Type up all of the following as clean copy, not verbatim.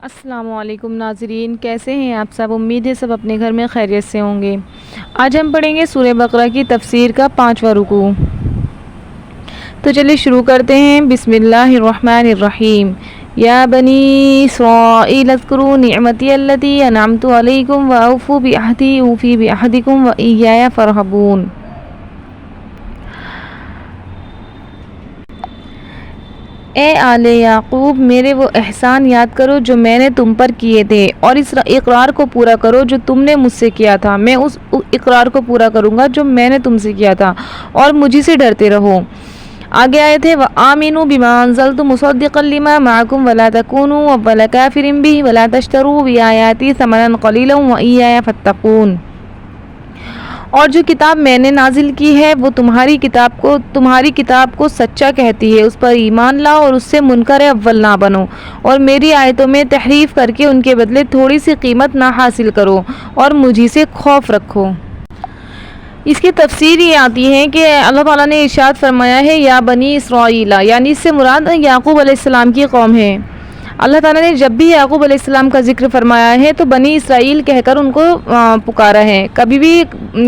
السلام علیکم ناظرین، کیسے ہیں آپ سب؟ امید ہے سب اپنے گھر میں خیریت سے ہوں گے۔ آج ہم پڑھیں گے سورہ بقرہ کی تفسیر کا 5واں رکوع۔ تو چلیے شروع کرتے ہیں۔ بسم اللہ الرحمن الرحیم۔ یا بنی اسرائیل اذکروا نعمتی التی انعمت علیکم واوفوا بعہدی اوفی بعہدکم وایایا فارہبون۔ اے آل یعقوب، میرے وہ احسان یاد کرو جو میں نے تم پر کیے تھے، اور اس اقرار کو پورا کرو جو تم نے مجھ سے کیا تھا۔ میں اس اقرار کو پورا کروں گا جو میں نے تم سے کیا تھا، اور مجھے سے ڈرتے رہو۔ آگے آئے تھے وَآمِنُوا بِمَا أَنزَلْتُ مُصَدِّقًا لِمَا مَعَكُمْ وَلَا تَكُونُوا أَوَّلَ كَافِرٍ بِهِ وَلَا تَشْتَرُوا بِآيَاتِي ثَمَنًا قَلِيلًا وَإِيَّايَ فَاتَّقُونِ۔ اور جو کتاب میں نے نازل کی ہے وہ تمہاری کتاب کو سچا کہتی ہے، اس پر ایمان لاؤ اور اس سے منکر اول نہ بنو، اور میری آیتوں میں تحریف کر کے ان کے بدلے تھوڑی سی قیمت نہ حاصل کرو، اور مجھے سے خوف رکھو۔ اس کی تفسیر یہ آتی ہے کہ اللہ تعالیٰ نے ارشاد فرمایا ہے یا بنی اسرائیل، یعنی اس سے مراد یعقوب علیہ السلام کی قوم ہے۔ اللہ تعالیٰ نے جب بھی یعقوب علیہ السلام کا ذکر فرمایا ہے تو بنی اسرائیل کہہ کر ان کو پکارا ہے، کبھی بھی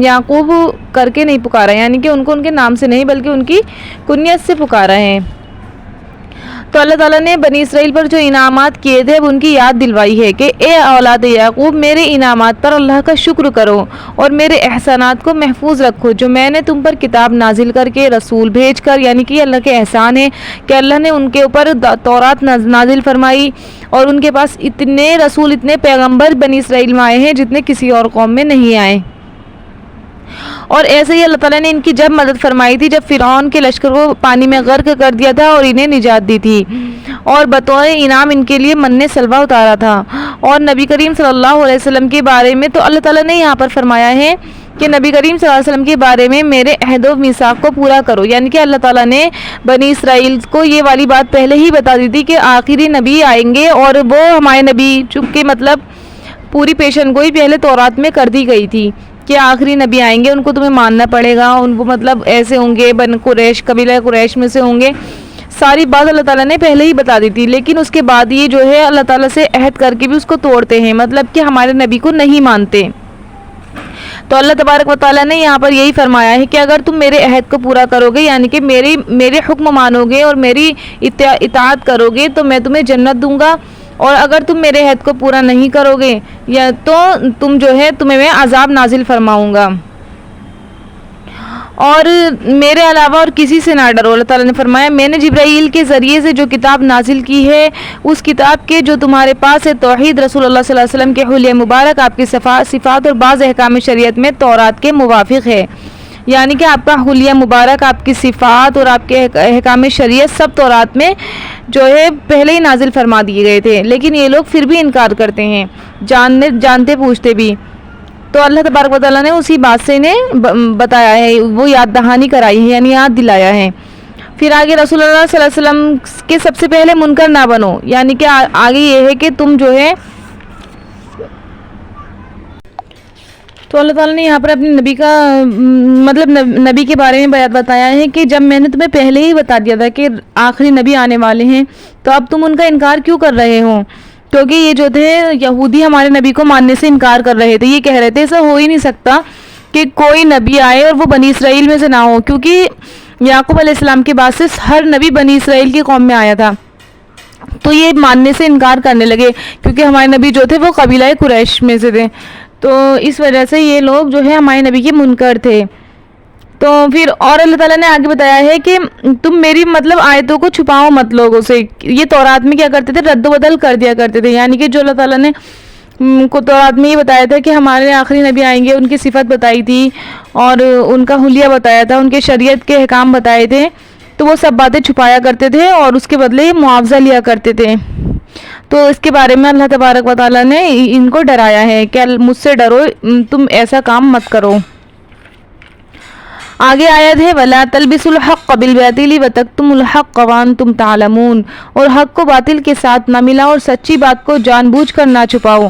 یعقوب کر کے نہیں پکارا، یعنی کہ ان کو ان کے نام سے نہیں بلکہ ان کی کنیت سے پکارا ہے۔ تو اللہ تعالیٰ نے بنی اسرائیل پر جو انعامات کیے تھے وہ ان کی یاد دلوائی ہے کہ اے اولاد یعقوب، میرے انعامات پر اللہ کا شکر کرو اور میرے احسانات کو محفوظ رکھو جو میں نے تم پر کتاب نازل کر کے رسول بھیج کر، یعنی کہ اللہ کے احسان ہے کہ اللہ نے ان کے اوپر تورات نازل فرمائی، اور ان کے پاس اتنے رسول، اتنے پیغمبر بنی اسرائیل میں آئے ہیں جتنے کسی اور قوم میں نہیں آئے۔ اور ایسے ہی اللہ تعالیٰ نے ان کی جب مدد فرمائی تھی جب فرعون کے لشکر کو پانی میں غرق کر دیا تھا اور انہیں نجات دی تھی، اور بطور انعام ان کے لیے من سلوہ اتارا تھا۔ اور نبی کریم صلی اللہ علیہ وسلم کے بارے میں تو اللہ تعالیٰ نے یہاں پر فرمایا ہے کہ نبی کریم صلی اللہ علیہ وسلم کے بارے میں میرے عہد و میثاق کو پورا کرو، یعنی کہ اللہ تعالیٰ نے بنی اسرائیل کو یہ والی بات پہلے ہی بتا دی تھی کہ آخری نبی آئیں گے، اور وہ ہمارے نبی، چونکہ مطلب پوری پیشن گوئی پہلے تورات میں کر دی گئی تھی کہ آخری نبی آئیں گے، ان کو تمہیں ماننا پڑے گا، ان کو مطلب ایسے ہوں گے، بن قریش، قبیلہ قریش میں سے ہوں گے، ساری بات اللہ تعالیٰ نے پہلے ہی بتا دی تھی۔ لیکن اس کے بعد یہ جو ہے اللہ تعالیٰ سے عہد کر کے بھی اس کو توڑتے ہیں، مطلب کہ ہمارے نبی کو نہیں مانتے۔ تو اللہ تبارک و تعالیٰ نے یہاں پر یہی فرمایا ہے کہ اگر تم میرے عہد کو پورا کرو گے، یعنی کہ میرے حکم مانو گے اور میری اطاعت کرو گے تو میں تمہیں جنت دوں گا، اور اگر تم میرے عہد کو پورا نہیں کرو گے یا تو تم جو ہے تمہیں میں عذاب نازل فرماؤں گا، اور میرے علاوہ اور کسی سے نہ ڈرو۔ اللہ تعالیٰ نے فرمایا میں نے جبرائیل کے ذریعے سے جو کتاب نازل کی ہے اس کتاب کے جو تمہارے پاس ہے توحید، رسول اللہ صلی اللہ علیہ وسلم کے حلیہ مبارک، آپ کی صفات اور بعض احکام شریعت میں تورات کے موافق ہے، یعنی کہ آپ کا حلیہ مبارک، آپ کی صفات اور آپ کے احکام شریعت سب تورات میں جو ہے پہلے ہی نازل فرما دیے گئے تھے، لیکن یہ لوگ پھر بھی انکار کرتے ہیں، جانتے پوچھتے بھی۔ تو اللہ تبارک و تعالیٰ نے اسی بات سے انہیں بتایا ہے، وہ یاد دہانی کرائی ہے، یعنی یاد دلایا ہے۔ پھر آگے رسول اللہ صلی اللہ علیہ وسلم کے سب سے پہلے منکر نہ بنو، یعنی کہ آگے یہ ہے کہ تم جو ہے، تو اللہ تعالیٰ نے یہاں پر اپنے نبی کا مطلب نبی کے بارے میں بتایا ہے کہ جب میں نے تمہیں پہلے ہی بتا دیا تھا کہ آخری نبی آنے والے ہیں تو اب تم ان کا انکار کیوں کر رہے ہو؟ کیونکہ یہ جو تھے یہودی ہمارے نبی کو ماننے سے انکار کر رہے تھے، یہ کہہ رہے تھے ایسا ہو ہی نہیں سکتا کہ کوئی نبی آئے اور وہ بنی اسرائیل میں سے نہ ہو، کیونکہ یعقوب علیہ السلام کے بعد سے ہر نبی بنی اسرائیل کی قوم میں آیا تھا، تو یہ ماننے سے انکار کرنے لگے کیونکہ ہمارے نبی جو تھے وہ قبیلہ قریش میں سے تھے، تو اس وجہ سے یہ لوگ جو ہے ہمارے نبی کے منکر تھے۔ تو پھر اور اللہ تعالیٰ نے آگے بتایا ہے کہ تم میری مطلب آیتوں کو چھپاؤ مت لوگوں سے۔ یہ تورات میں کیا کرتے تھے؟ رد و بدل کر دیا کرتے تھے، یعنی کہ جو اللہ تعالیٰ نے کو تورات میں یہ بتایا تھا کہ ہمارے آخری نبی آئیں گے، ان کی صفت بتائی تھی اور ان کا حلیہ بتایا تھا، ان کے شریعت کے احکام بتائے تھے، تو وہ سب باتیں چھپایا کرتے تھے اور اس کے بدلے معاوضہ لیا کرتے تھے۔ تو اس کے بارے میں اللہ تبارک و تعالیٰ نے ان کو ڈرایا ہے کہ مجھ سے ڈرو، تم ایسا کام مت کرو۔ آگے آیت ہے وَلَا تَلْبِسُوا الْحَقَّ بِالْبَاطِلِ وَتَكْتُمُوا الْحَقَّ وَأَنْتُمْ تَعْلَمُونَ، اور حق کو باطل کے ساتھ نہ ملاؤ اور سچی بات کو جان بوجھ کر نہ چھپاؤ،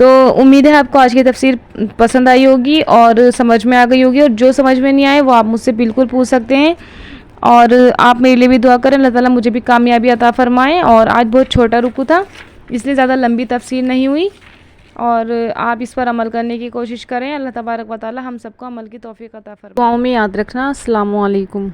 تو امید ہے آپ کو آج کی تفسیر پسند آئی ہوگی اور سمجھ میں آ گئی ہوگی، اور جو سمجھ میں نہیں آئے وہ آپ مجھ سے بالکل پوچھ سکتے ہیں، اور آپ میرے لیے بھی دعا کریں، اللہ تعالیٰ مجھے بھی کامیابی عطا فرمائیں۔ اور آج بہت چھوٹا رکوع تھا اس لیے زیادہ لمبی تفسیر نہیں ہوئی، اور آپ اس پر عمل کرنے کی کوشش کریں۔ اللہ تبارک و تعالیٰ ہم سب کو عمل کی توفیق عطا فرمائے۔ دعاؤں میں یاد رکھنا۔ السلام علیکم۔